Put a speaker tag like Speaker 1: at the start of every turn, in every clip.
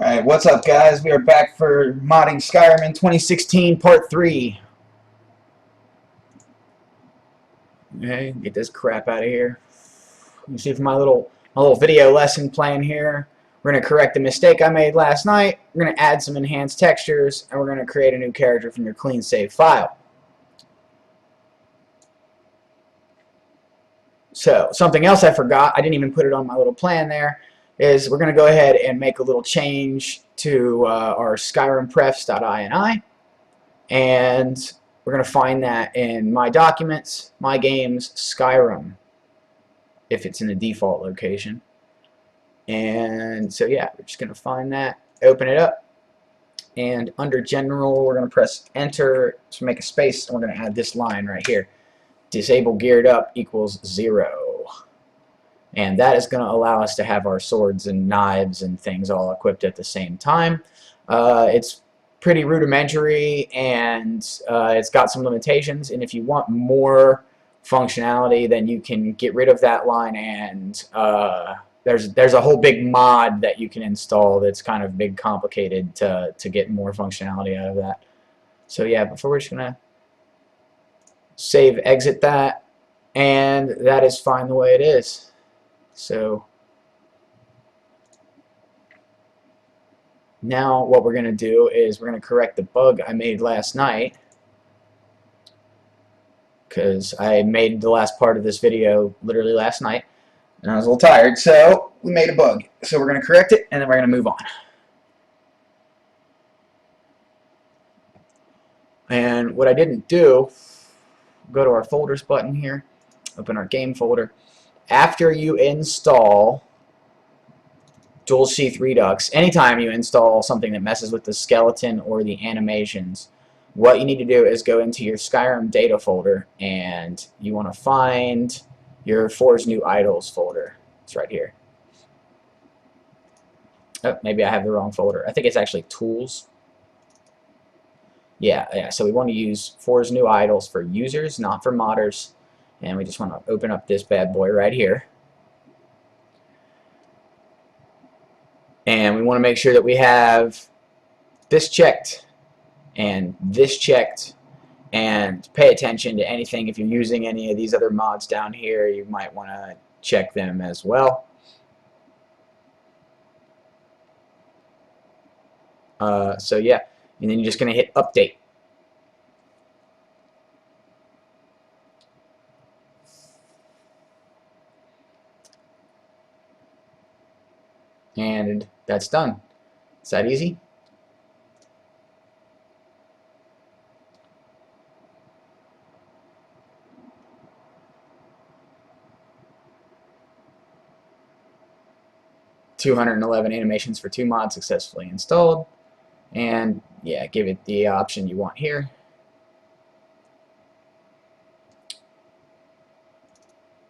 Speaker 1: Alright, what's up guys? We are back for modding Skyrim in 2016 Part 3. Okay, get this crap out of here. You see from my little video lesson plan here, we're going to correct the mistake I made last night, we're going to add some enhanced textures, and we're going to create a new character from your clean save file. So, something else I forgot, I didn't even put it on my little plan there, is we're going to go ahead and make a little change to our Skyrim prefs.ini, and we're going to find that in My Documents, My Games, Skyrim, if it's in the default location. And so yeah, we're just going to find that, open it up, and under General we're going to press Enter to make a space, and we're going to add this line right here. Disable geared up equals 0. And that is going to allow us to have our swords and knives and things all equipped at the same time. It's pretty rudimentary, and it's got some limitations, and if you want more functionality, then you can get rid of that line, and there's a whole big mod that you can install that's kind of big, complicated to get more functionality out of that. So yeah, before we're just going to save, exit that, and that is fine the way it is. So now what we're going to do is we're going to correct the bug I made last night, because I made the last part of this video literally last night and I was a little tired, so we made a bug. So we're going to correct it, and then we're going to move on. And what I didn't do, go to our folders button here, open our game folder. After you install Dual Sheath Redux, anytime you install something that messes with the skeleton or the animations, what you need to do is go into your Skyrim data folder, and you want to find your Forge New Idols folder. It's right here. Oh, maybe I have the wrong folder. I think it's actually Tools. Yeah, so we want to use Forge New Idols for users, not for modders. And we just want to open up this bad boy right here. And we want to make sure that we have this checked and this checked, and pay attention to anything. If you're using any of these other mods down here, you might want to check them as well. So yeah, and then you're just going to hit update. And that's done. Is that easy? $211 animations for 2 mods successfully installed. And yeah, give it the option you want here.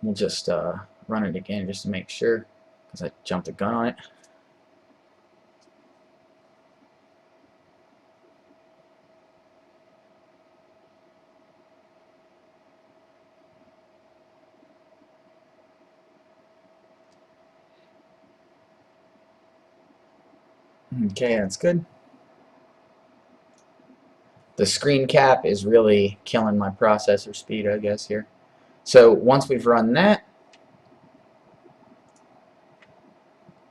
Speaker 1: We'll just run it again just to make sure, because I jumped the gun on it. Okay, that's good. The screen cap is really killing my processor speed, I guess, here. So once we've run that,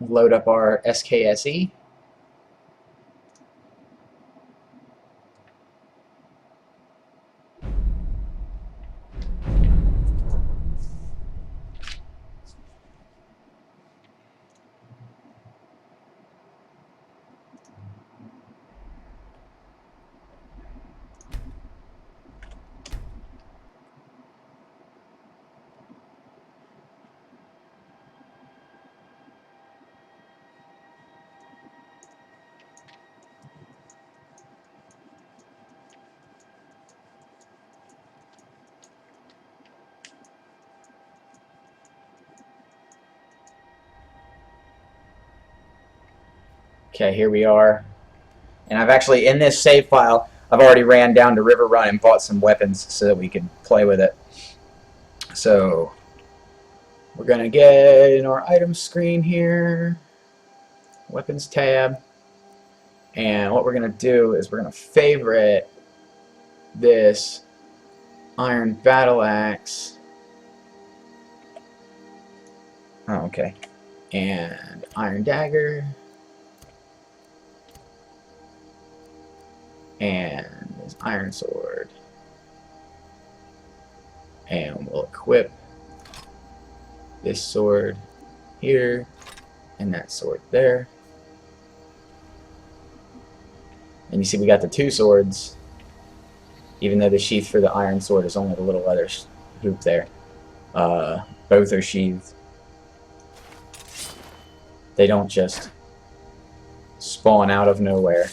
Speaker 1: load up our SKSE. Okay, here we are. And I've actually, in this save file, I've already ran down to River Run and bought some weapons so that we could play with it. So we're going to get in our items screen here, weapons tab, And what we're going to do is we're going to favorite this iron battle axe. Oh, okay. And iron dagger. And this iron sword. And we'll equip this sword here and that sword there. And you see we got the two swords, even though the sheath for the iron sword is only the little leather hoop there. Both are sheathed. They don't just spawn out of nowhere.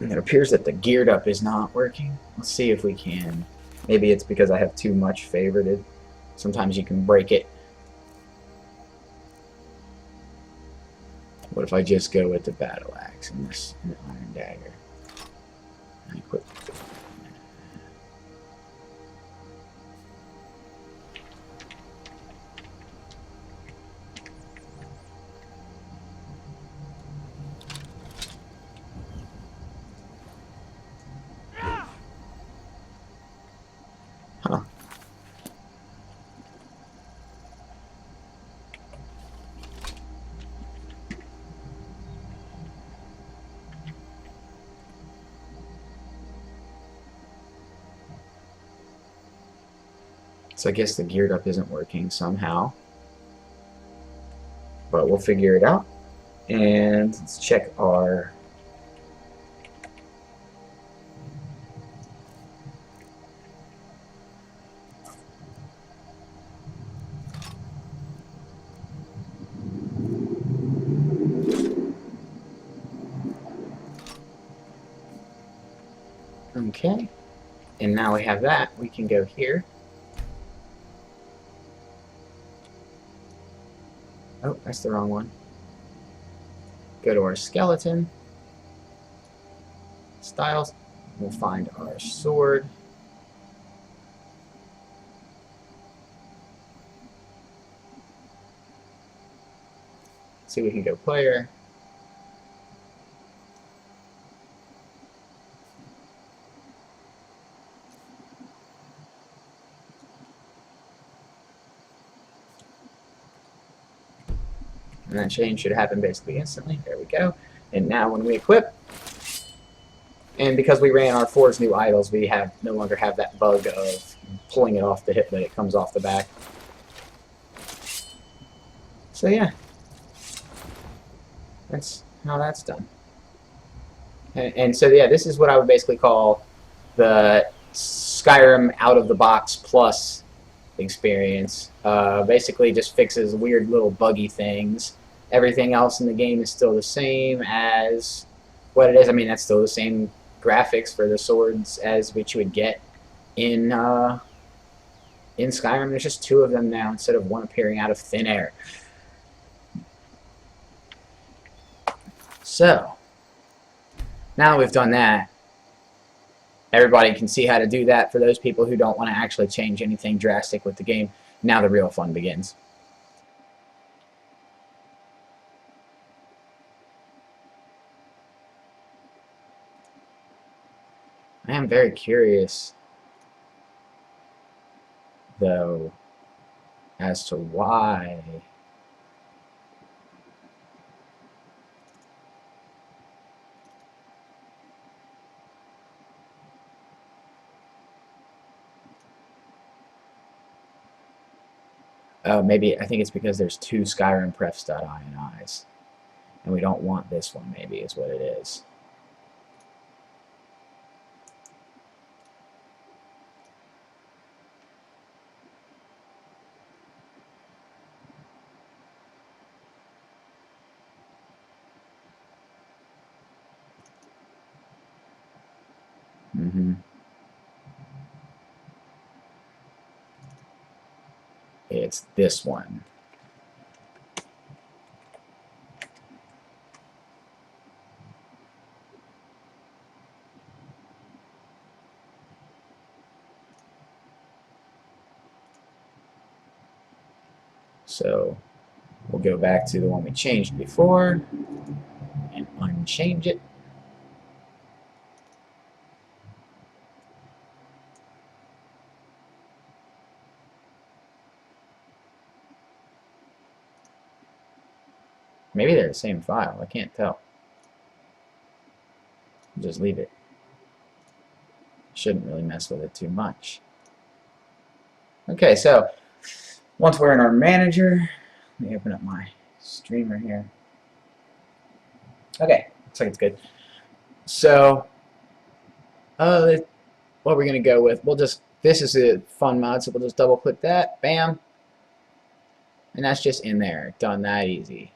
Speaker 1: And it appears that the geared up is not working. Let's see if we can. Maybe it's because I have too much favorited. Sometimes you can break it. What if I just go with the battle axe and this and the iron dagger? I equip. Huh. So I guess the geared up isn't working somehow. But we'll figure it out. And let's check our okay. And now we have that. We can go here. Oh, that's the wrong one. Go to our skeleton. Styles. We'll find our sword. See, we can go player. And that change should happen basically instantly. There we go. And now when we equip, and because we ran our 4's new idols, we no longer have that bug of pulling it off the hip, but it comes off the back. So yeah, that's how that's done. And so yeah, this is what I would basically call the Skyrim out of the box plus experience. Basically just fixes weird little buggy things. Everything else in the game is still the same as what it is. I mean, that's still the same graphics for the swords as which you would get in Skyrim. There's just two of them now instead of one appearing out of thin air. So now we've done that, everybody can see how to do that. For those people who don't want to actually change anything drastic with the game, now the real fun begins. I am very curious, though, as to why maybe I think it's because there's two Skyrim prefs.inis, and we don't want this one, maybe, is what it is. It's this one. So we'll go back to the one we changed before and unchange it. Maybe they're the same file. I can't tell. Just leave it. Shouldn't really mess with it too much. Okay, so once we're in our manager, let me open up my streamer here. Okay, looks like it's good. So, what we're going to go with, this is a fun mod, so we'll just double click that, bam, and that's just in there, done that easy.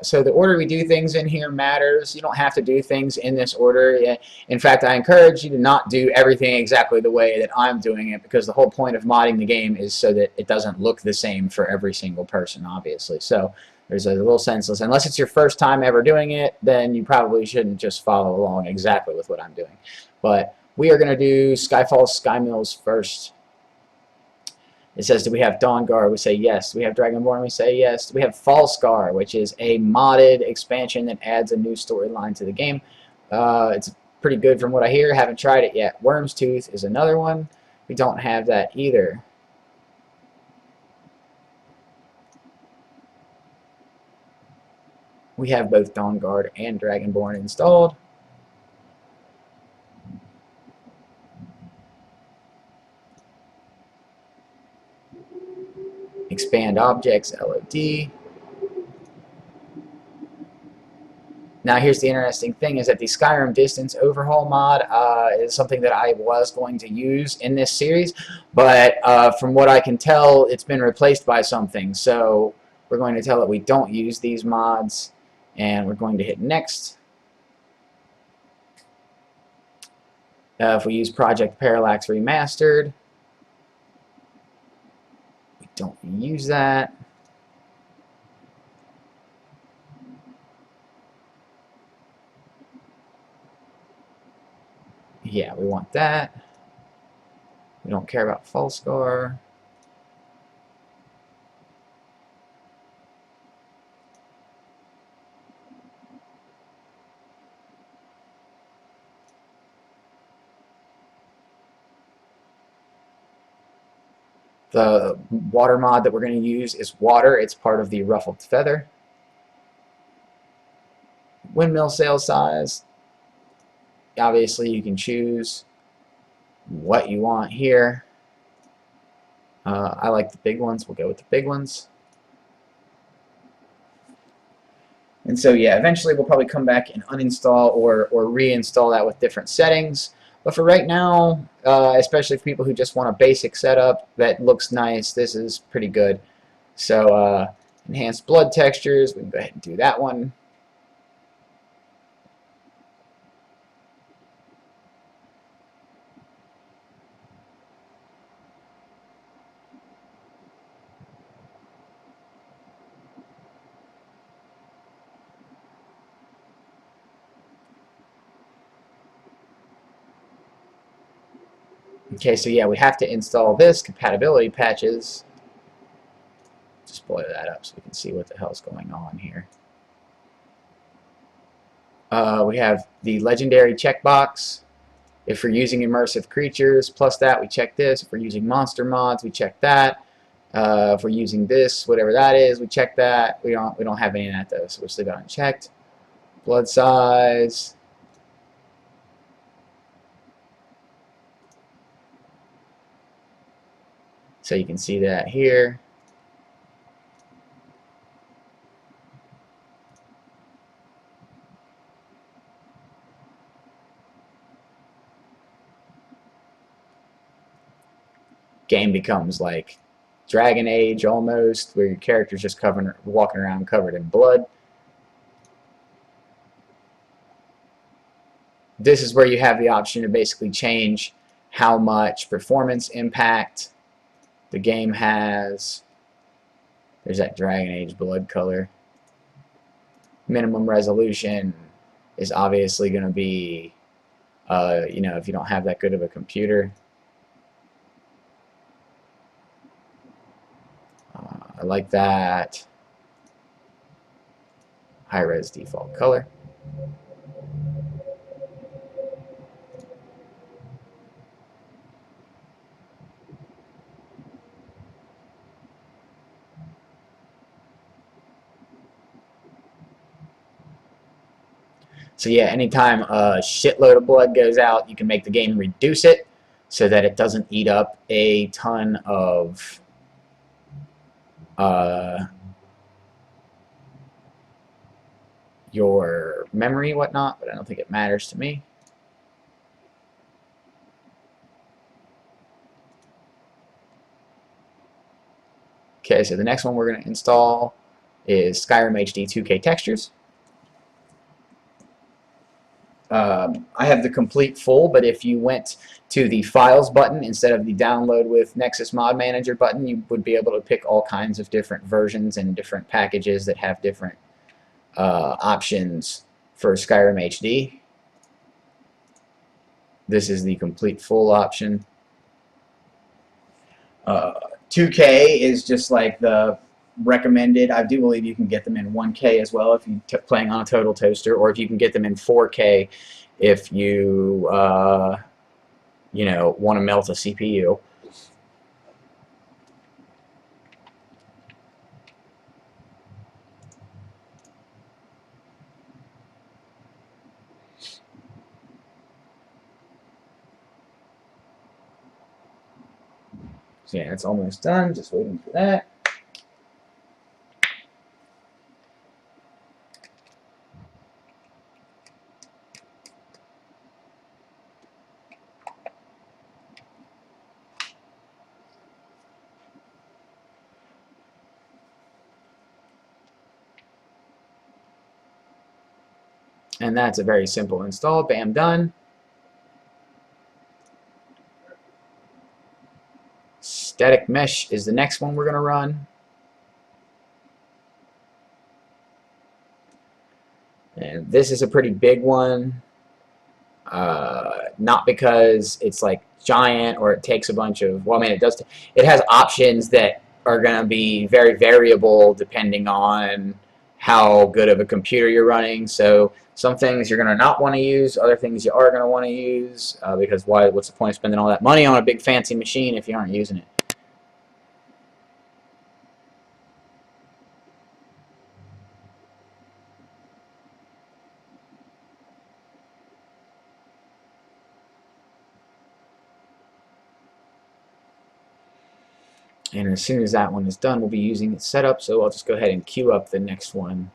Speaker 1: So the order we do things in here matters. You don't have to do things in this order. In fact, I encourage you to not do everything exactly the way that I'm doing it, because the whole point of modding the game is so that it doesn't look the same for every single person, obviously. So there's a little senseless. Unless it's your first time ever doing it, then you probably shouldn't just follow along exactly with what I'm doing. But we are going to do Skyfall Sky Mills first. It says, do we have Dawnguard? We say yes. Do we have Dragonborn? We say yes. Do we have Fallscar, which is a modded expansion that adds a new storyline to the game? It's pretty good from what I hear. Haven't tried it yet. Worm's Tooth is another one. We don't have that either. We have both Dawnguard and Dragonborn installed. Expand objects, LOD. Now here's the interesting thing, is that the Skyrim distance overhaul mod is something that I was going to use in this series, but from what I can tell, it's been replaced by something. So we're going to tell it we don't use these mods, and we're going to hit next. If we use Project Parallax Remastered, we don't use that. Yeah, we want that. We don't care about Fallscar. The water mod that we're going to use is water. It's part of the Ruffled Feather. Windmill sail size. Obviously, you can choose what you want here. I like the big ones. We'll go with the big ones. And so, yeah, eventually we'll probably come back and uninstall or reinstall that with different settings. But for right now, especially for people who just want a basic setup that looks nice, this is pretty good. So, enhanced blood textures, we can go ahead and do that one. Okay, so yeah, we have to install this, compatibility patches. Just blow that up so we can see what the hell's going on here. We have the legendary checkbox. If we're using immersive creatures, plus that, we check this. If we're using monster mods, we check that. If we're using this, whatever that is, we check that. We don't have any of that though, so we'll leave it unchecked. Blood size. So you can see that here. Game becomes like Dragon Age almost, where your character's just walking around covered in blood. This is where you have the option to basically change how much performance impact the game has. There's that Dragon Age blood color. Minimum resolution is obviously going to be, you know, if you don't have that good of a computer. I like that. High res default color. So yeah, anytime a shitload of blood goes out, you can make the game reduce it so that it doesn't eat up a ton of your memory and whatnot, but I don't think it matters to me. Okay, so the next one we're going to install is Skyrim HD 2K textures. I have the complete full, but if you went to the Files button instead of the Download with Nexus Mod Manager button, you would be able to pick all kinds of different versions and different packages that have different options for Skyrim HD. This is the complete full option. 2K is just like the recommended. I do believe you can get them in 1K as well if you're playing on a total toaster, or if you can get them in 4K if you you know, want to melt a CPU. So yeah, it's almost done. Just waiting for that. And that's a very simple install. Bam, done. Static mesh is the next one we're going to run. And this is a pretty big one. Not because it's like giant or it takes a bunch of, well, I mean, it does. It has options that are going to be very variable depending on how good of a computer you're running. So some things you're going to not want to use, other things you are going to want to use, because what's the point of spending all that money on a big fancy machine if you aren't using it? And as soon as that one is done, we'll be using its setup. So I'll just go ahead and queue up the next one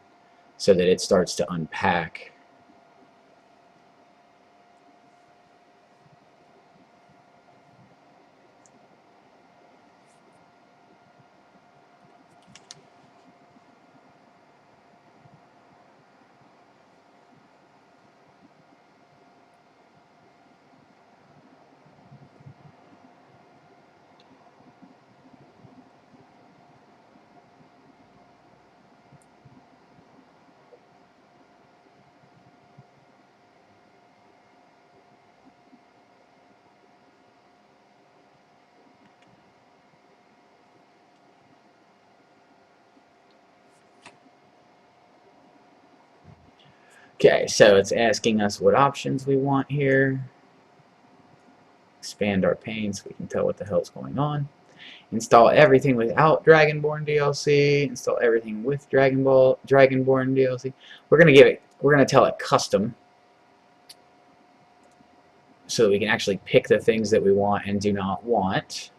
Speaker 1: so that it starts to unpack. Okay, so it's asking us what options we want here. Expand our pane so we can tell what the hell's going on. Install everything without Dragonborn DLC. Install everything with Dragonborn DLC. We're gonna tell it custom, so that we can actually pick the things that we want and do not want.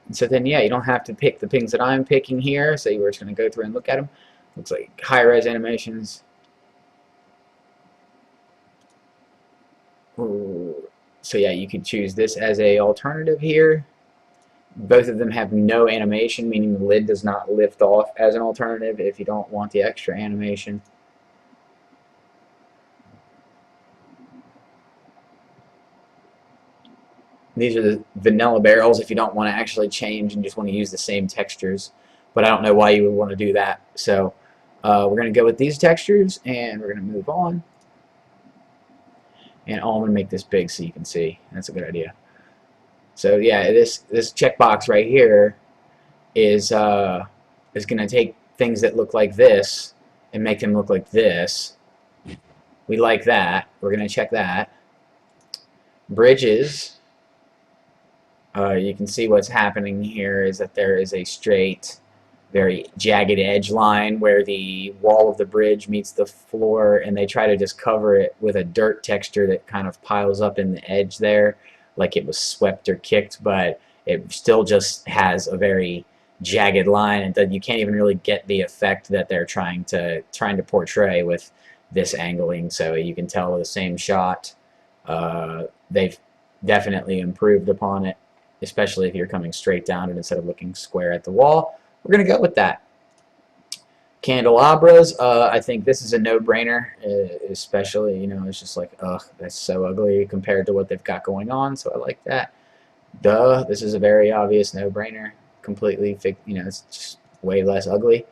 Speaker 1: And so then, yeah, you don't have to pick the things that I'm picking here. So we're just gonna go through and look at them. Looks like high-res animations. Ooh. So yeah, you could choose this as a alternative here. Both of them have no animation, meaning the lid does not lift off as an alternative if you don't want the extra animation. These are the vanilla barrels if you don't want to actually change and just want to use the same textures. But I don't know why you would want to do that. So we're going to go with these textures, and we're going to move on. And I'm going to make this big so you can see. That's a good idea. So yeah, this checkbox right here is going to take things that look like this and make them look like this. We like that. We're going to check that. Bridges. You can see what's happening here is that there is a straight, very jagged edge line where the wall of the bridge meets the floor, and they try to just cover it with a dirt texture that kind of piles up in the edge there, like it was swept or kicked, but it still just has a very jagged line, and that you can't even really get the effect that they're trying to portray with this angling. So you can tell the same shot. They've definitely improved upon it, especially if you're coming straight down and instead of looking square at the wall. We're going to go with that. Candelabras, I think this is a no-brainer, especially, you know, it's just like, ugh, that's so ugly compared to what they've got going on, so I like that. Duh, this is a very obvious no-brainer. Completely, you know, it's just way less ugly.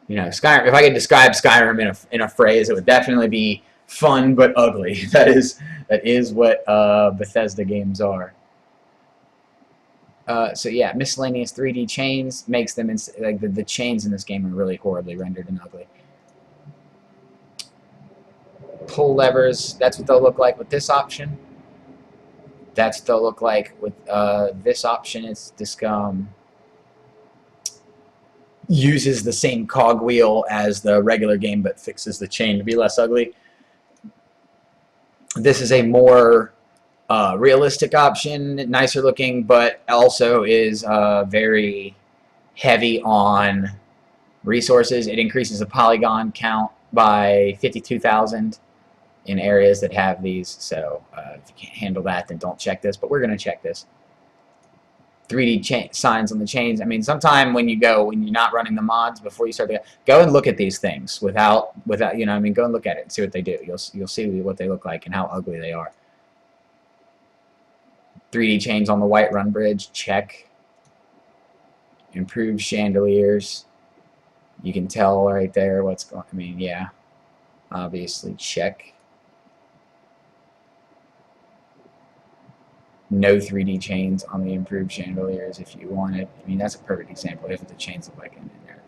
Speaker 1: You know, Skyrim, if I could describe Skyrim in a phrase, it would definitely be fun but ugly. That is what Bethesda games are. So yeah, miscellaneous 3D chains makes them like the chains in this game are really horribly rendered and ugly. Pull levers, that's what they'll look like with this option. That's what they'll look like with this option. It's this uses the same cogwheel as the regular game, but fixes the chain to be less ugly. This is a more realistic option, nicer looking, but also is very heavy on resources. It increases the polygon count by 52,000 in areas that have these. So if you can't handle that, then don't check this. But we're going to check this. 3D signs on the chains. I mean, sometime when you're not running the mods before you start to go and look at these things without you know, I mean, go and look at it and see what they do. You'll see what they look like and how ugly they are. 3D chains on the Whiterun Bridge, check. Improved chandeliers. You can tell right there what's going. I mean, yeah, obviously check. No 3D chains on the improved chandeliers if you wanted. I mean, that's a perfect example of what the chains look like in there.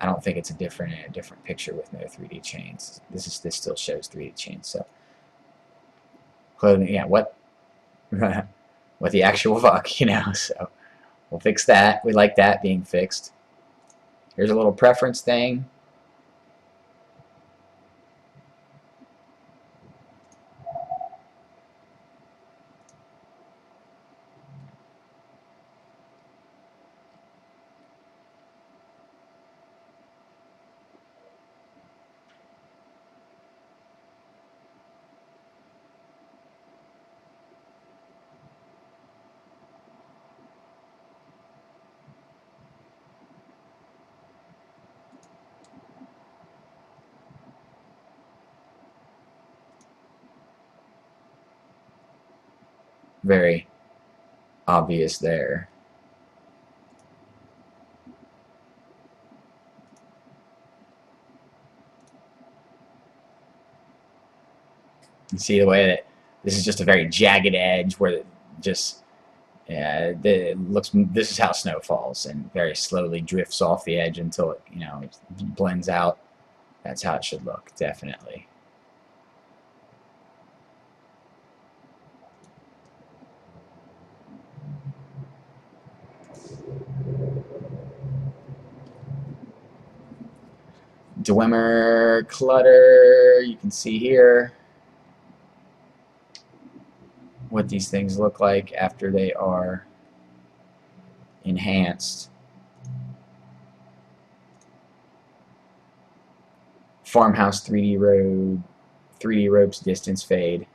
Speaker 1: I don't think it's a different picture with no 3D chains. This still shows 3D chains. So clothing, yeah, what the actual fuck, you know? So we'll fix that. We like that being fixed. Here's a little preference thing. Very obvious there. You see the way that this is just a very jagged edge where it just, yeah, it looks. This is how snow falls and very slowly drifts off the edge until it, you know, it blends out. That's how it should look, definitely. Dwemer clutter, you can see here what these things look like after they are enhanced. Farmhouse 3D road, 3D ropes distance fade.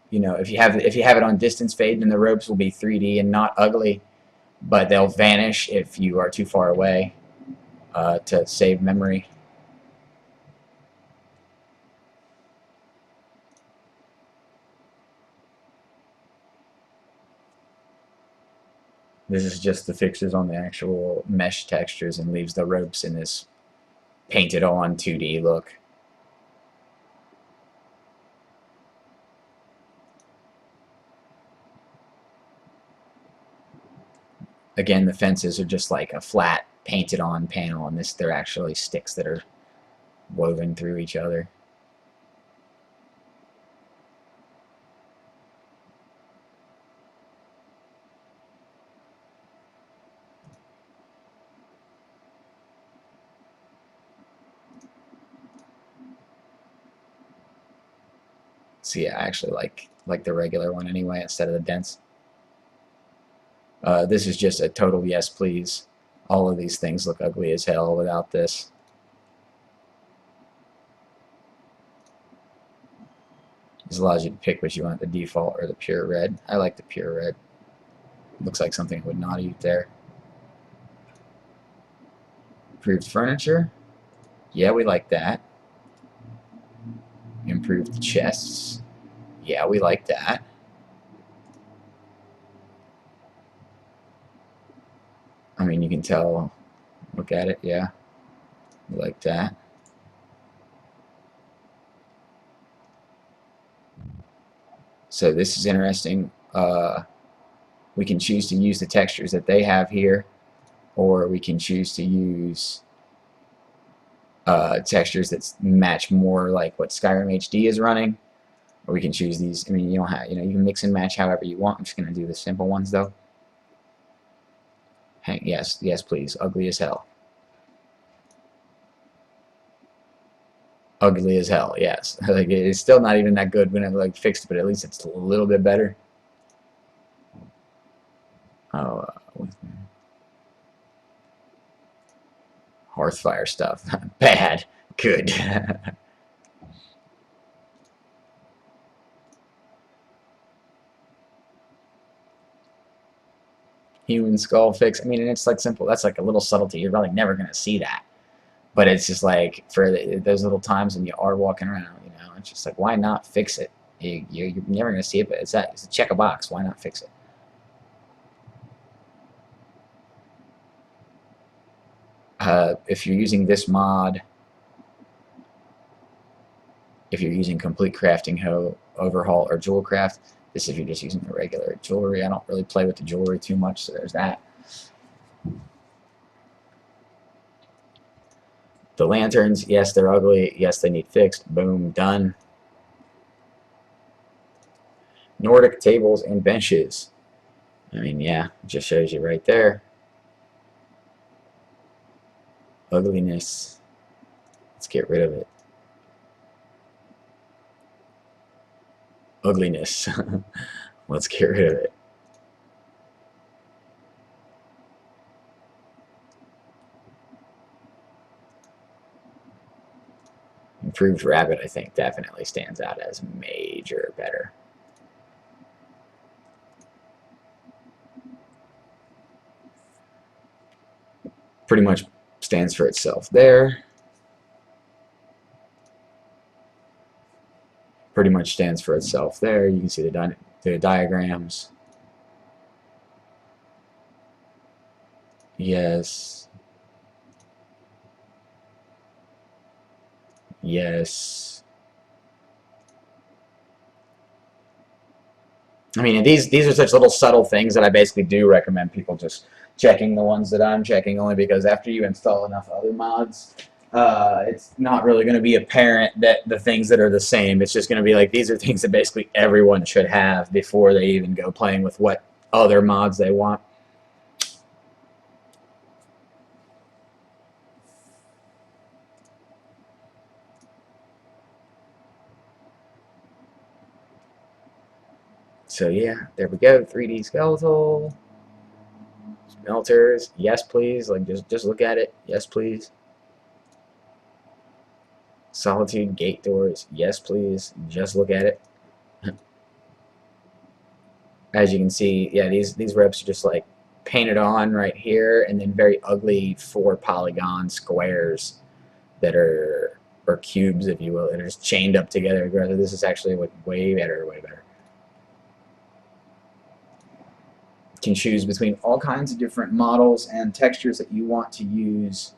Speaker 1: You know, if you have it on distance fade, then the ropes will be 3D and not ugly, but they'll vanish if you are too far away to save memory. This is just the fixes on the actual mesh textures and leaves the ropes in this painted on 2D look. Again, the fences are just like a flat painted on panel, and they're actually sticks that are woven through each other. So yeah, I actually like the regular one anyway instead of the dense. This is just a total yes please. All of these things look ugly as hell without this. This allows you to pick what you want, the default or the pure red. I like the pure red. Looks like something I would not eat there. Improved furniture. Yeah, we like that. Improved chests. Yeah, we like that. I mean, you can tell. Look at it. Yeah, we like that. So this is interesting. We can choose to use the textures that they have here, or we can choose to use textures that match more like what Skyrim HD is running, or we can choose these. I mean, you don't have, you can mix and match however you want. I'm just gonna do the simple ones though. Yes, yes, please. Ugly as hell. Ugly as hell. Yes, like it's still not even that good when it fixed, but at least it's a little bit better. Oh, Hearthfire stuff. Bad. Good. Human skull fix. I mean, and it's like simple. That's like a little subtlety. You're probably never gonna see that, but it's just like for those little times when you are walking around, it's just like why not fix it? You're never gonna see it, but it's a check a box. Why not fix it? If you're using this mod, if you're using complete crafting overhaul or jewel craft, this if you're just using the regular jewelry. I don't really play with the jewelry too much, so there's that. The lanterns, yes, they're ugly. Yes, they need fixed. Boom, done. Nordic tables and benches. I mean, yeah, it just shows you right there. Ugliness. Let's get rid of it. Ugliness. Let's get rid of it. Improved rabbit, I think, definitely stands out as major better. Pretty much stands for itself there. Pretty much stands for itself there. You can see the diagrams. Yes. Yes. I mean, these are such little subtle things that I basically do recommend people just checking the ones that I'm checking, only because after you install enough other mods, it's not really going to be apparent that the things that are the same. It's just going to be like these are things that basically everyone should have before they even go playing with what other mods they want. So yeah, there we go. 3D skeletal. Smelters, yes please. Like just look at it. Yes please. Solitude gate doors, yes please. Just look at it. As you can see, yeah, these reps are just like painted on right here, and then very ugly 4 polygon squares that are, or cubes, if you will, that are just chained up together. This is actually way better, way better. You can choose between all kinds of different models and textures that you want to use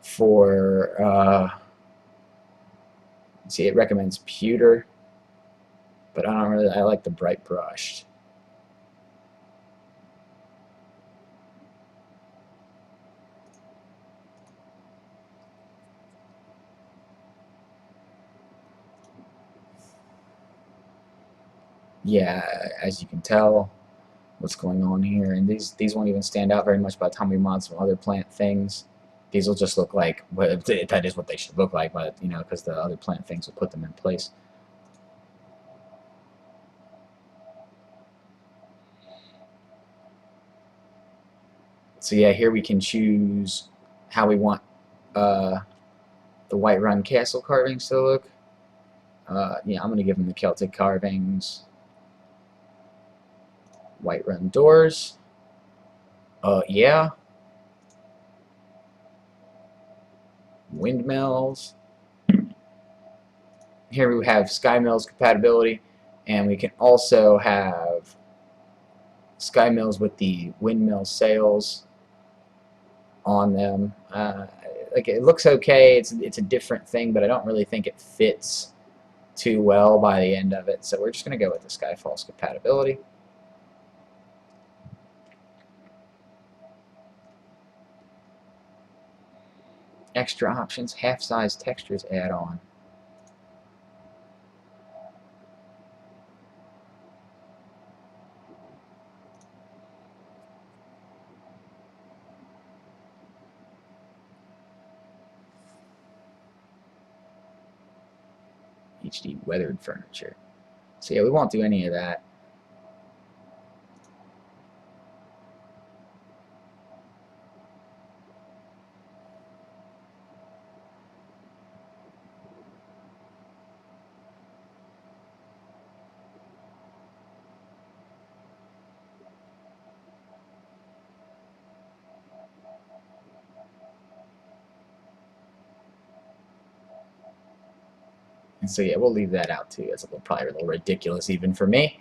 Speaker 1: for. See, it recommends pewter, but I don't really. I like the bright brushed. yeah, as you can tell, what's going on here, and these won't even stand out very much by the time we mod some other plant things. These will just look like, well, that is what they should look like, but you know, because the other plant things will put them in place. So yeah, here we can choose how we want the Whiterun castle carvings to look. Yeah, I'm going to give them the Celtic carvings. Whiterun doors. Yeah. Windmills. Here we have Sky Mills compatibility, and we can also have Sky Mills with the windmill sails on them. Like, it looks okay. It's a different thing, but I don't really think it fits too well by the end of it. So we're just going to go with the Skyfall's compatibility. Extra options, half-size textures add-on. HD weathered furniture. So yeah, we won't do any of that. And so yeah, we'll leave that out too. That's probably a little ridiculous even for me.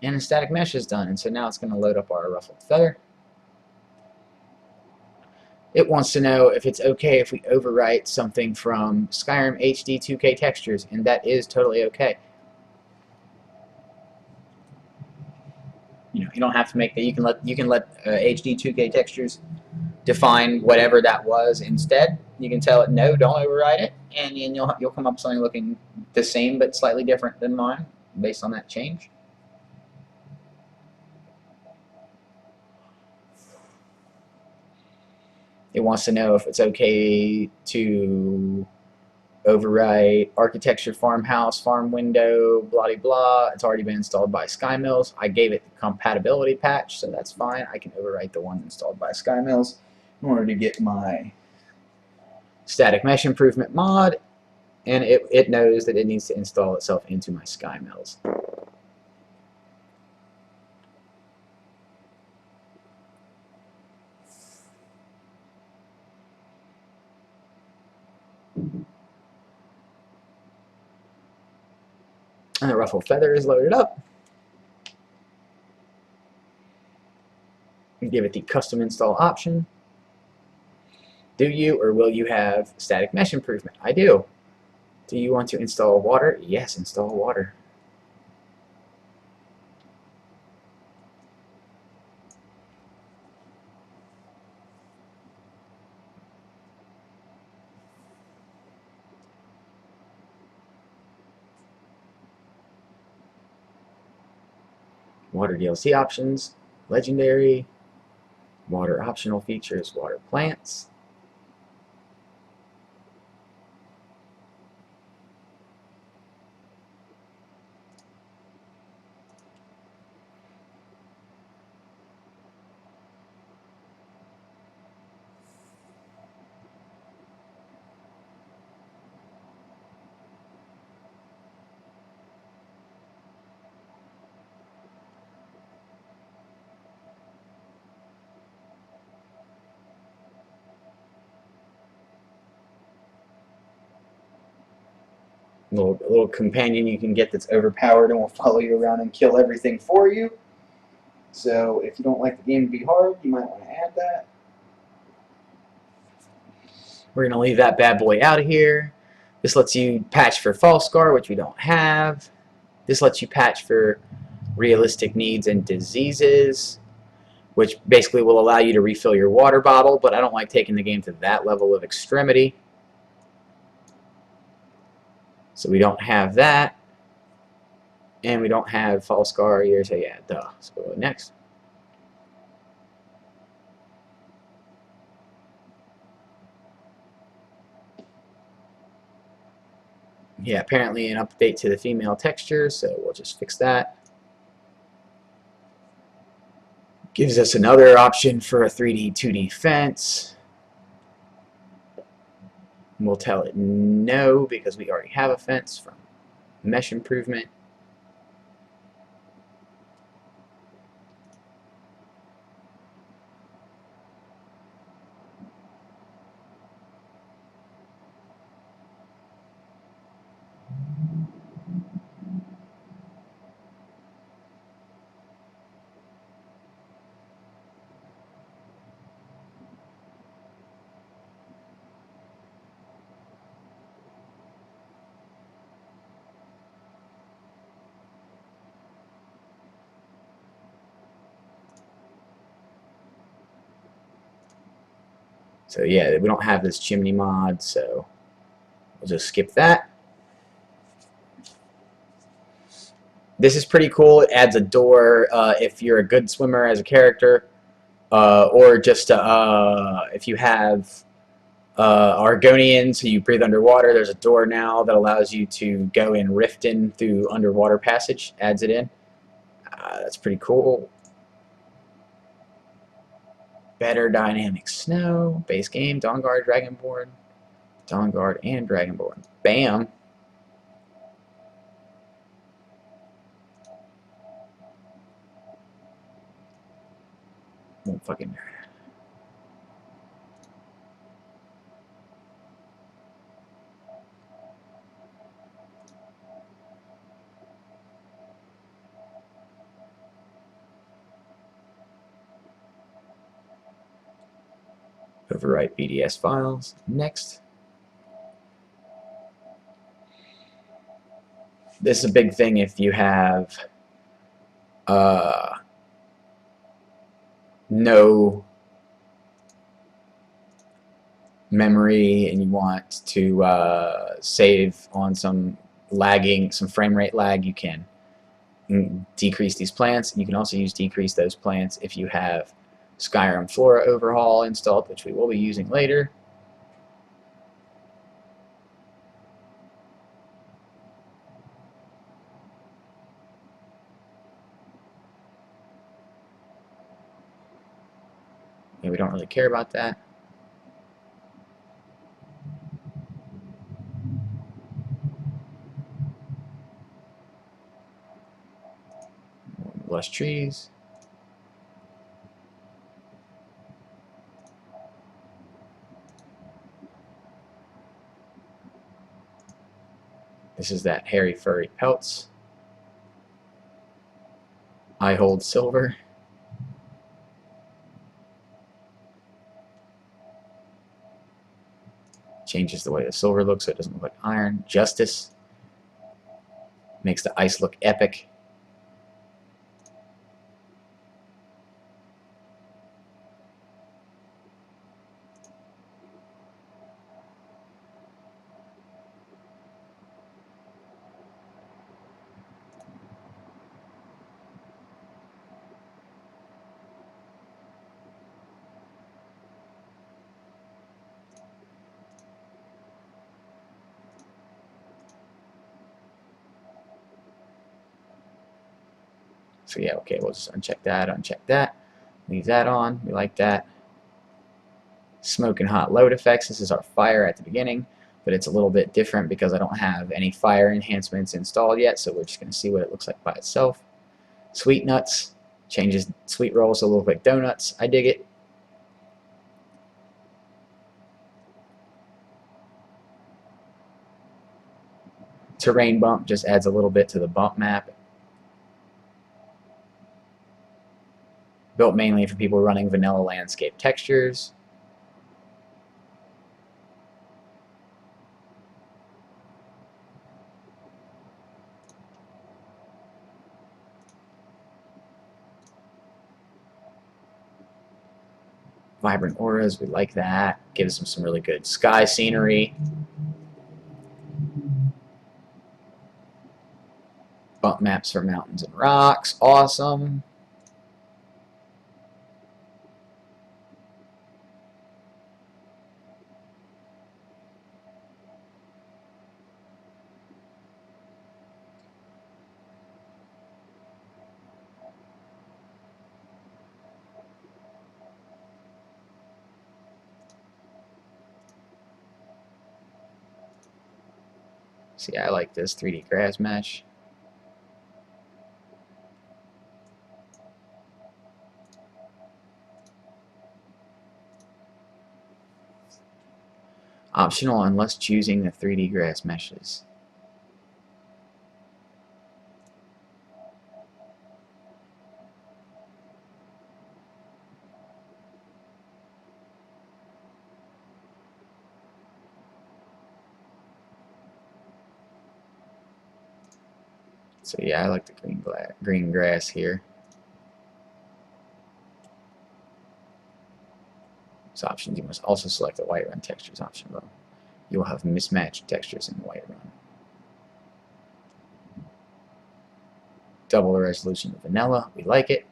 Speaker 1: And the static mesh is done, and so now it's going to load up our ruffled feather. It wants to know if it's okay if we overwrite something from Skyrim HD 2K textures, and that is totally okay. You know, you don't have to make that. You can let HD 2K textures define whatever that was instead. You can tell it no, don't override it, and then you'll come up with something looking the same but slightly different than mine based on that change. It wants to know if it's okay to overwrite architecture, farmhouse, farm window, blah blah blah. It's already been installed by SkyMills. I gave it the compatibility patch, so that's fine. I can overwrite the one installed by SkyMills in order to get my static mesh improvement mod, and it knows that it needs to install itself into my SkyMills. And the ruffled feather is loaded up. You give it the custom install option. Do you or will you have static mesh improvement? I do. Do you want to install water? Yes, install water. Water DLC options, legendary, water optional features, water plants. Little companion you can get that's overpowered and will follow you around and kill everything for you. So if you don't like the game to be hard, you might want to add that. We're going to leave that bad boy out of here. This lets you patch for Fall Scar, which we don't have. This lets you patch for realistic needs and diseases, which basically will allow you to refill your water bottle, but I don't like taking the game to that level of extremity. So we don't have that. And we don't have false scar here, so yeah, duh. So we'll go next. Yeah, apparently an update to the female texture, so we'll just fix that. Gives us another option for a 3D, 2D fence. We'll tell it no because we already have a fence from mesh improvement. So yeah, we don't have this chimney mod, so we'll just skip that. This is pretty cool. It adds a door if you're a good swimmer as a character, or just if you have Argonians who you breathe underwater. There's a door now that allows you to go in Riften through underwater passage. Adds it in. That's pretty cool. Better dynamic snow. Base game. Dawnguard, Dragonborn. Dawnguard and Dragonborn. Bam. Won't fucking. Overwrite BDS files. Next. This is a big thing if you have no memory and you want to save on some frame rate lag. You can decrease these plants. You can also use decrease those plants if you have Skyrim Flora overhaul installed, which we will be using later. And we don't really care about that. Less trees. This is that hairy furry pelts. I hold silver. Changes the way the silver looks so it doesn't look like iron. Justice makes the ice look epic. So yeah, okay, we'll just uncheck that, leave that on, we like that. Smoke and hot load effects, this is our fire at the beginning, but it's a little bit different because I don't have any fire enhancements installed yet, so we're just going to see what it looks like by itself. Sweet nuts, changes sweet rolls to look like donuts, I dig it. Terrain bump just adds a little bit to the bump map. Built mainly for people running vanilla landscape textures. Vibrant auras, we like that. Gives them some really good sky scenery. bump maps for mountains and rocks. Awesome. See, I like this 3D grass mesh. Optional unless choosing the 3D grass meshes. So yeah, I like the green grass here. These options, you must also select the Whiterun textures option below. You will have mismatched textures in Whiterun. Double the resolution of vanilla, we like it.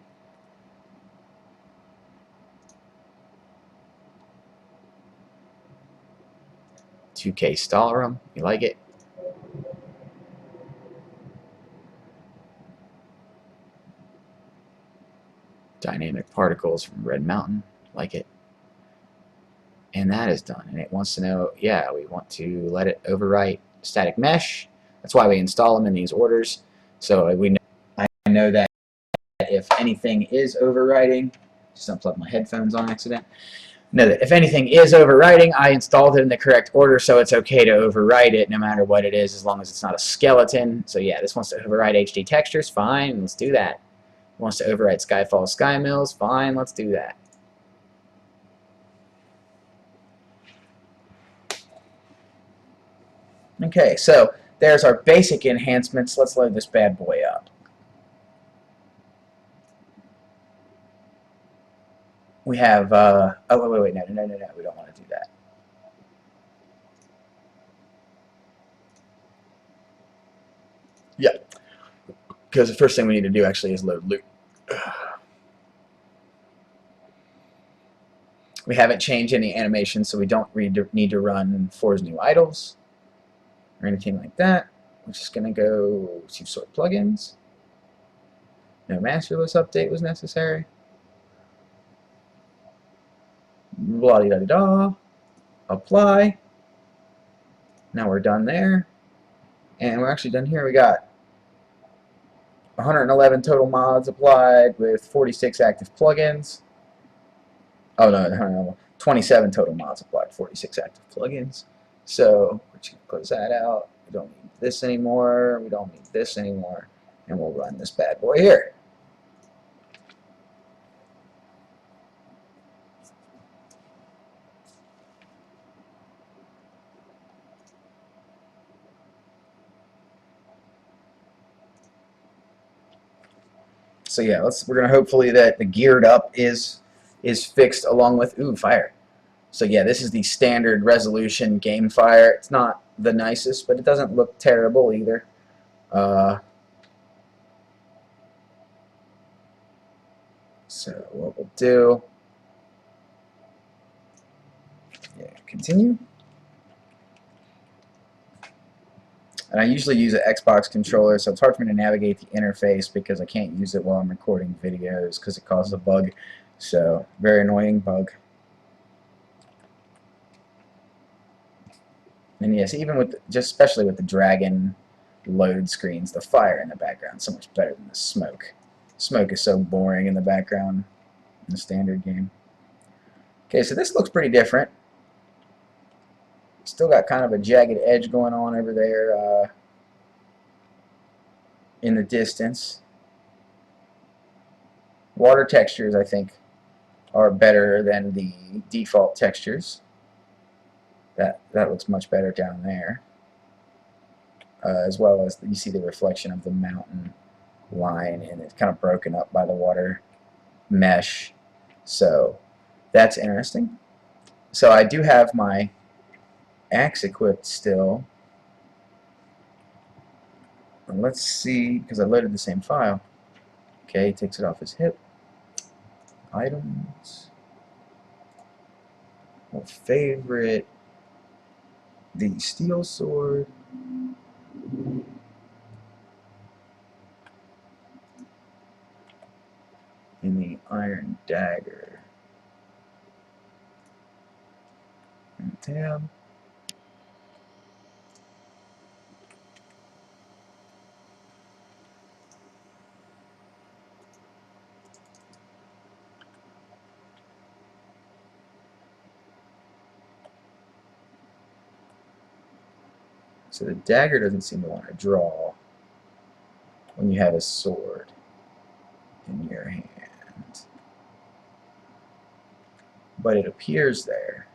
Speaker 1: $2K Stallroom, we like it. Dynamic particles from Red Mountain, like it. And that is done. And it wants to know, yeah, we want to let it overwrite static mesh. That's why we install them in these orders. So I know that if anything is overwriting, just unplug my headphones on accident. Know that if anything is overwriting, I installed it in the correct order, so it's okay to overwrite it no matter what it is, as long as it's not a skeleton. So yeah, this wants to overwrite HD textures, fine, let's do that. It wants to overwrite Skyfall Sky Mills, fine, let's do that. Okay, so there's our basic enhancements. Let's load this bad boy up. We have, oh, wait, no, we don't want to do that. Yeah, because the first thing we need to do actually is load loot. We haven't changed any animations, so we don't need to run For's new idols or anything like that. We're just going to go to sort plugins. No master list update was necessary. Blah -de -da -de -da. Apply. Now we're done there. And we're actually done here. We got 111 total mods applied with 46 active plugins. Oh no, 27 total mods applied, 46 active plugins. So we're just going to close that out. We don't need this anymore. We don't need this anymore. And we'll run this bad boy here. So yeah, we're gonna hopefully that the geared up is fixed along with fire. So yeah, this is the standard resolution game fire. It's not the nicest, but it doesn't look terrible either. So what we'll do, yeah, continue. And I usually use an Xbox controller, so it's hard for me to navigate the interface because I can't use it while I'm recording videos because it causes a bug. So, very annoying bug. And yes, even with, especially with the dragon load screens, the fire in the background is so much better than the smoke. Smoke is so boring in the background in the standard game. Okay, so this looks pretty different. Still got kind of a jagged edge going on over there in the distance. Water textures, I think, are better than the default textures. That looks much better down there. As well as you see the reflection of the mountain line, and it's kind of broken up by the water mesh. So that's interesting. So I do have my axe equipped still. And let's see, because I loaded the same file. Okay, takes it off his hip. Items. Well, favorite. The steel sword. And the iron dagger. And tab. So the dagger doesn't seem to want to draw when you have a sword in your hand. But it appears there.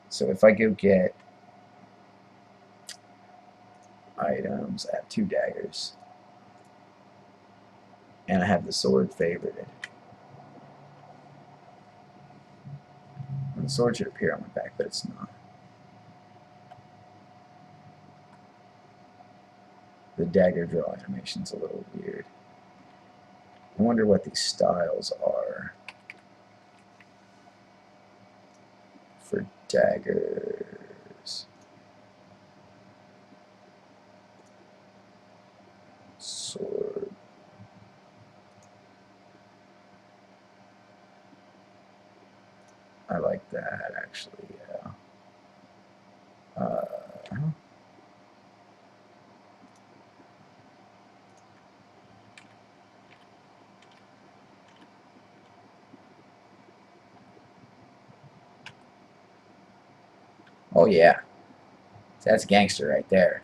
Speaker 1: So if I go get items, I have 2 daggers. And I have the sword favorited. And the sword should appear on my back, but it's not. The dagger draw animation's a little weird. I wonder what these styles are for daggers. Sword. I like that actually, yeah. Oh yeah, that's gangster right there.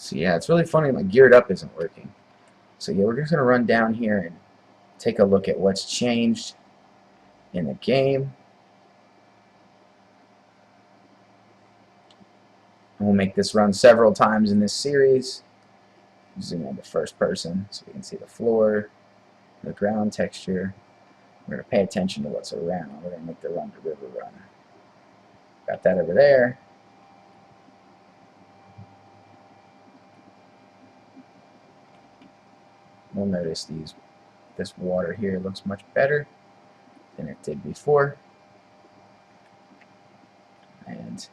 Speaker 1: So yeah, it's really funny. My geared up isn't working. So yeah, we're just gonna run down here and take a look at what's changed in the game. And we'll make this run several times in this series. Zoom into first person so we can see the floor, the ground texture. We're going to pay attention to what's around. We're going to make the run to river run. Got that over there. We'll notice this water here looks much better than it did before. And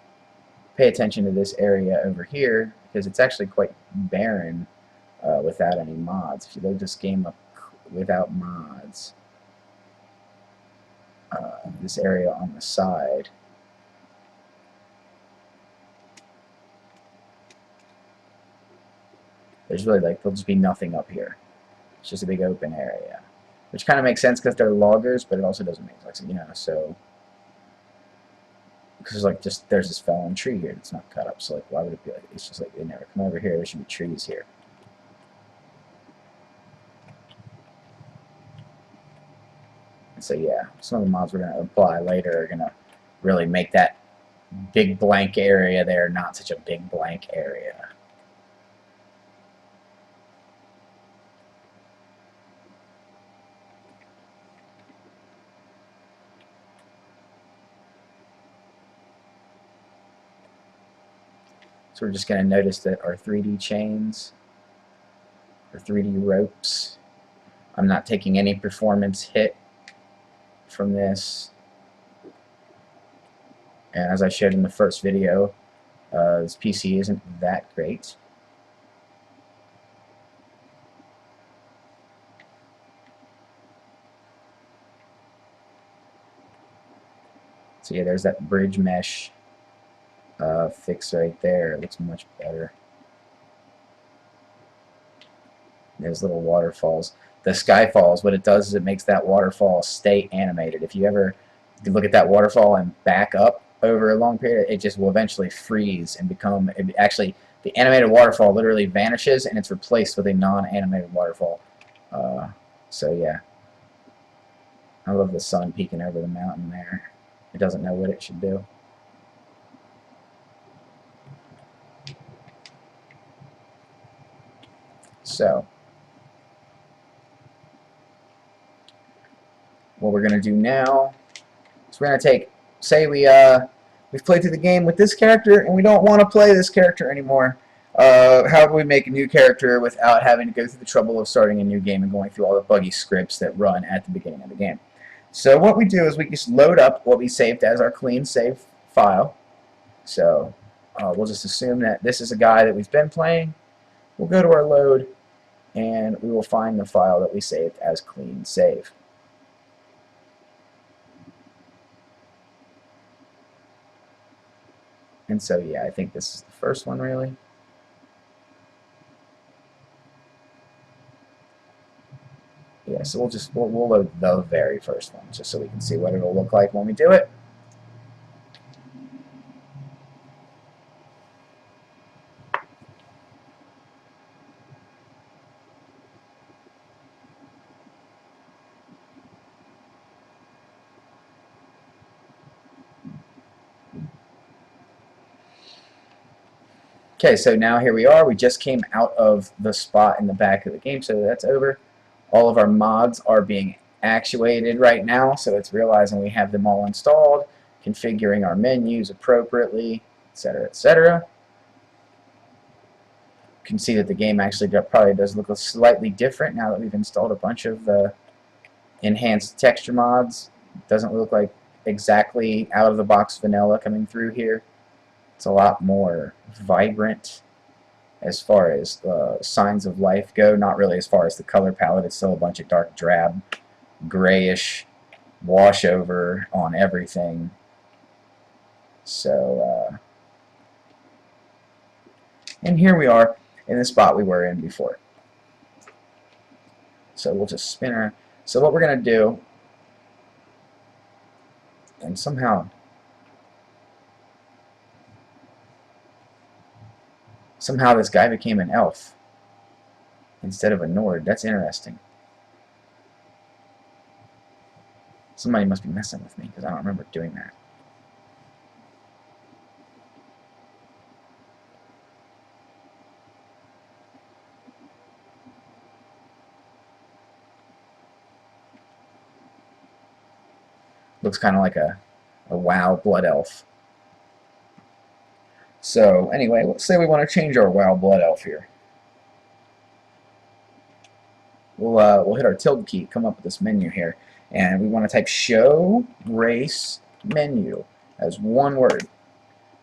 Speaker 1: pay attention to this area over here because it's actually quite barren without any mods. If you load this game up without mods, this area on the side, there's really there'll just be nothing up here. It's just a big open area, which kind of makes sense because they're loggers, but it also doesn't make sense, so because there's this fallen tree here that's not cut up, so why would it be it's just they never come over here. There should be trees here. And so yeah, some of the mods we're going to apply later are going to really make that big blank area there not such a big blank area. So we're just going to notice that our 3D chains, or 3D ropes, I'm not taking any performance hit from this. And as I showed in the first video, this PC isn't that great. So yeah, there's that bridge mesh fix right there. It looks much better. There's little waterfalls. The Skyfalls, what it does is it makes that waterfall stay animated. If you ever look at that waterfall and back up, over a long period, it just will eventually freeze and become, actually, the animated waterfall literally vanishes and it's replaced with a non-animated waterfall. So yeah, I love the sun peeking over the mountain there. It doesn't know what it should do. So what we're going to do now is we're going to take, say we've played through the game with this character and we don't want to play this character anymore. How do we make a new character without having to go through the trouble of starting a new game and going through all the buggy scripts that run at the beginning of the game? So what we do is we just load up what we saved as our clean save file. So we'll just assume that this is a guy that we've been playing. We'll go to our load and we will find the file that we saved as clean save. And so yeah, I think this is the first one really. Yeah, so we'll load the very first one just so we can see what it'll look like when we do it. Okay, so now here we are. We just came out of the spot in the back of the game, so that's over. All of our mods are being actuated right now, so it's realizing we have them all installed, configuring our menus appropriately, etc., etc. You can see that the game actually probably does look slightly different now that we've installed a bunch of the enhanced texture mods. It doesn't look like exactly out-of-the-box vanilla coming through here. It's a lot more vibrant as far as signs of life go, not really as far as the color palette. It's still a bunch of dark drab, grayish wash over on everything. So, and here we are in the spot we were in before. So we'll just spin around. So what we're going to do, and somehow this guy became an elf instead of a Nord. That's interesting. Somebody must be messing with me because I don't remember doing that. Looks kind of like a WoW blood elf. So anyway, let's say we want to change our WoW blood elf here. We'll hit our tilde key, come up with this menu here, and we want to type show race menu as one word.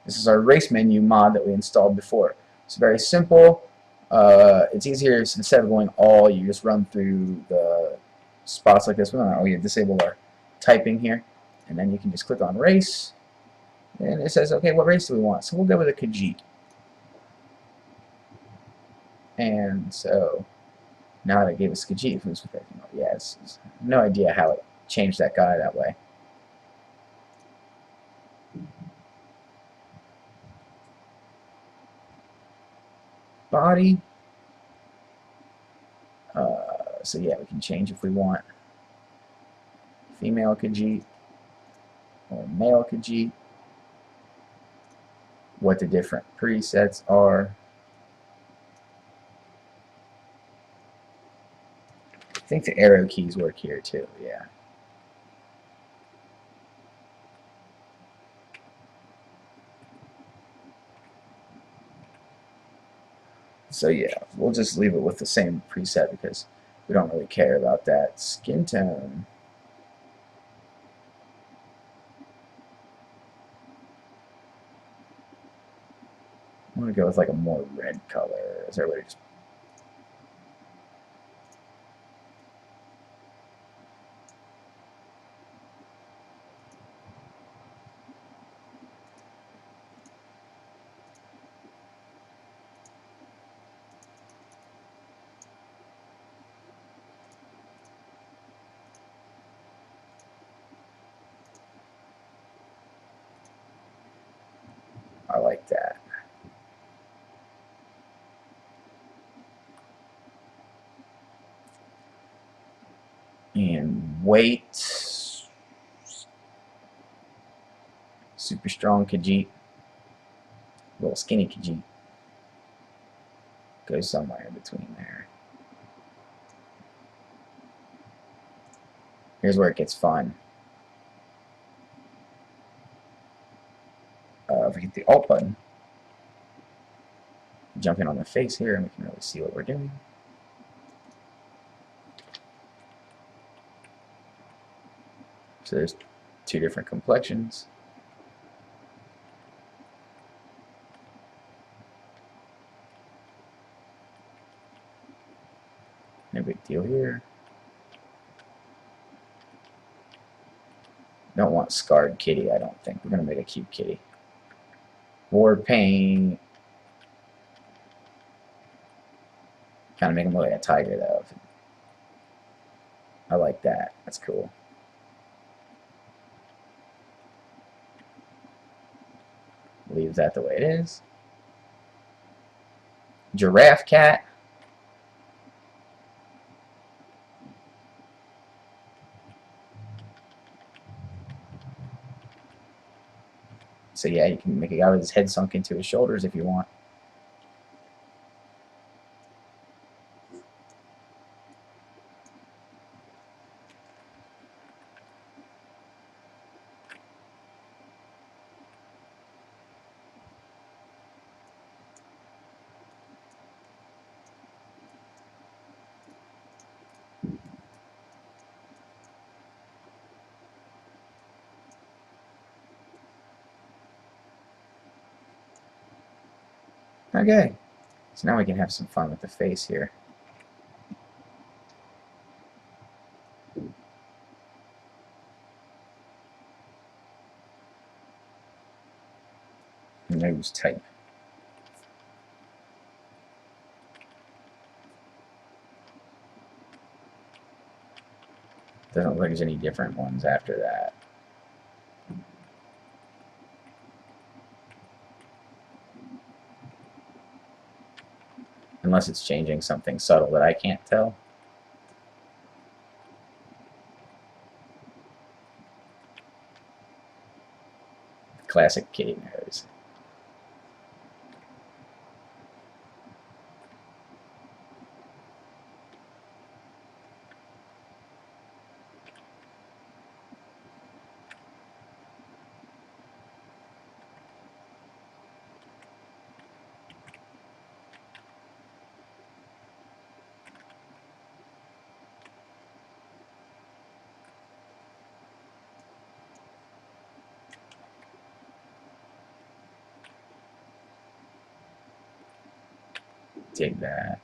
Speaker 1: This is our race menu mod that we installed before. It's very simple. It's easier instead of going all, you just run through the spots like this. We disable our typing here, and then you can just click on race, and it says, okay, what race do we want? So we'll go with a Khajiit. And so now that it gave us Khajiit, yeah, it's no idea how it changed that guy that way. Body. So yeah, we can change if we want female Khajiit or male Khajiit. What the different presets are. I think the arrow keys work here too, yeah. So yeah, we'll just leave it with the same preset because we don't really care about that. Skin tone. I'm going to go with like a more red color. Is everybody just... I like that. And weight, super strong Khajiit, little skinny Khajiit. Goes somewhere in between there. Here's where it gets fun. If we hit the Alt button, jump in on the face here, and we can really see what we're doing. So there's two different complexions. No big deal here. Don't want scarred kitty, I don't think. We're going to make a cute kitty. War paint. Kind of make him look like a tiger, though. I like that. That's cool. Leave that the way it is. Giraffe cat. So yeah, you can make a guy with his head sunk into his shoulders if you want. Okay, so now we can have some fun with the face here. Nose type. Doesn't look like there's any different ones after that. Unless it's changing something subtle that I can't tell. Classic kitty nose. Dig that.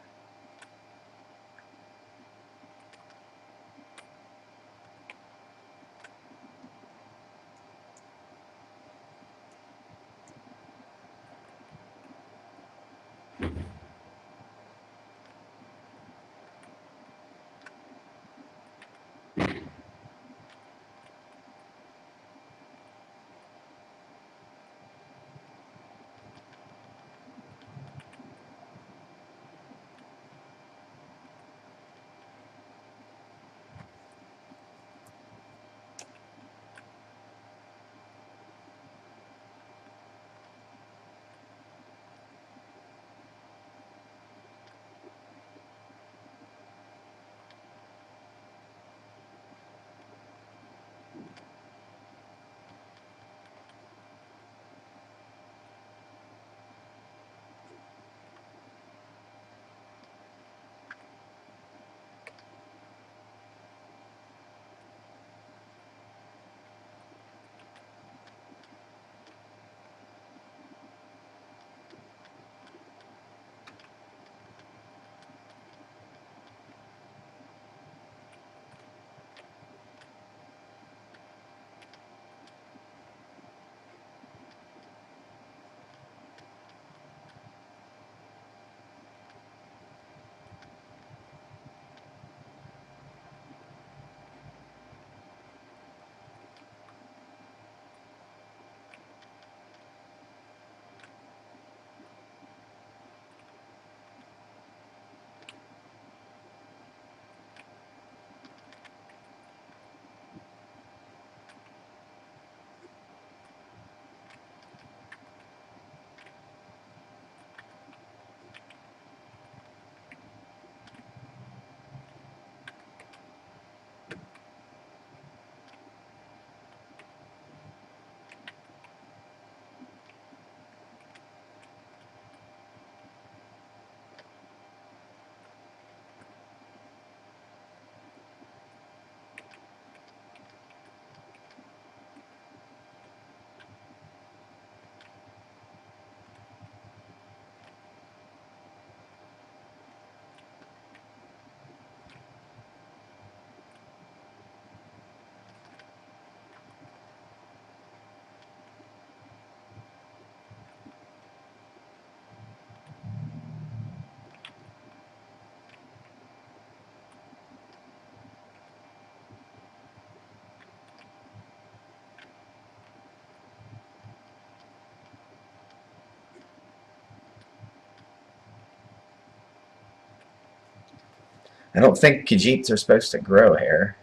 Speaker 1: I don't think Khajiits are supposed to grow hair.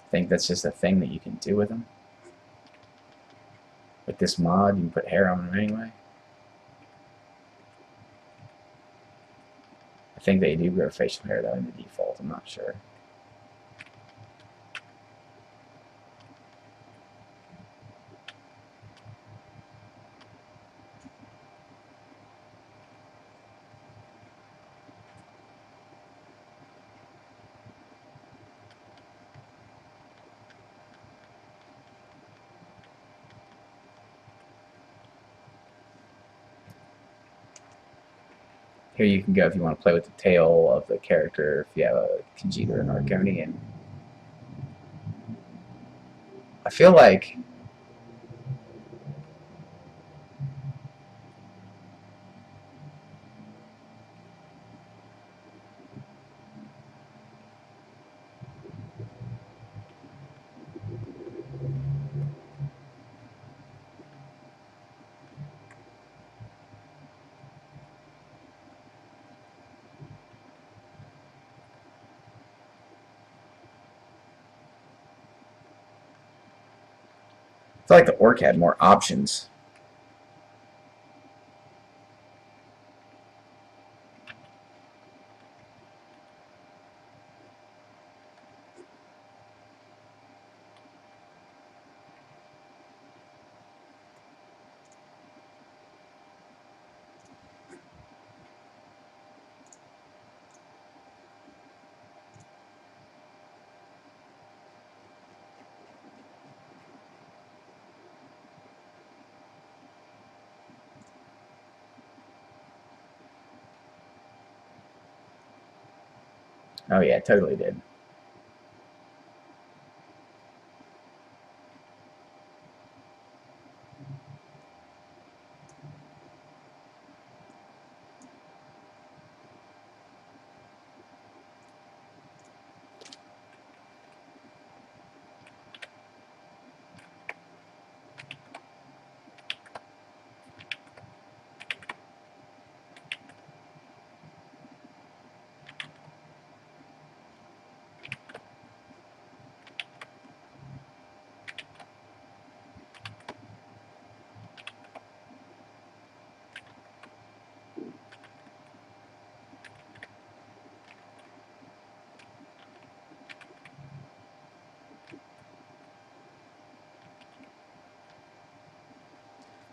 Speaker 1: I think that's just a thing that you can do with them. With this mod, you can put hair on them anyway. I think they do grow facial hair though in the default, I'm not sure. Here you can go if you want to play with the tail of the character if you have a Khajiit or an Argonian. I feel like the orc had more options. Oh yeah, totally did.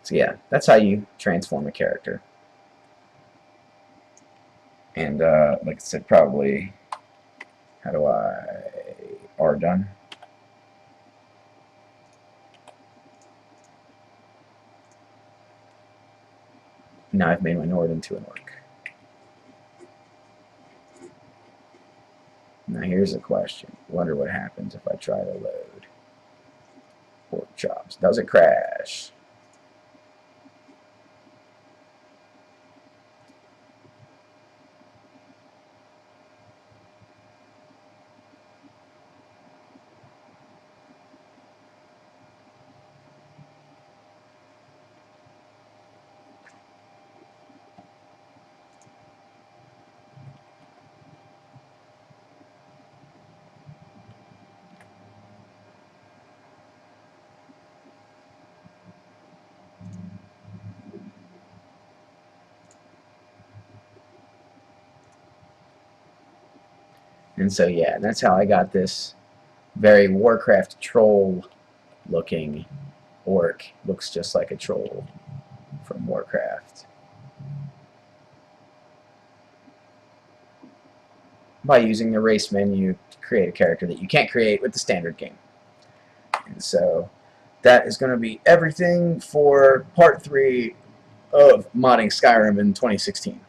Speaker 1: So yeah, that's how you transform a character. And like I said, probably, how do I R done? Now I've made my Nord into an orc. Now here's a question. Wonder what happens if I try to load pork chops. Does it crash? And so yeah, that's how I got this very Warcraft troll looking orc. Looks just like a troll from Warcraft. By using the race menu to create a character that you can't create with the standard game. And so that is going to be everything for part 3 of modding Skyrim in 2016.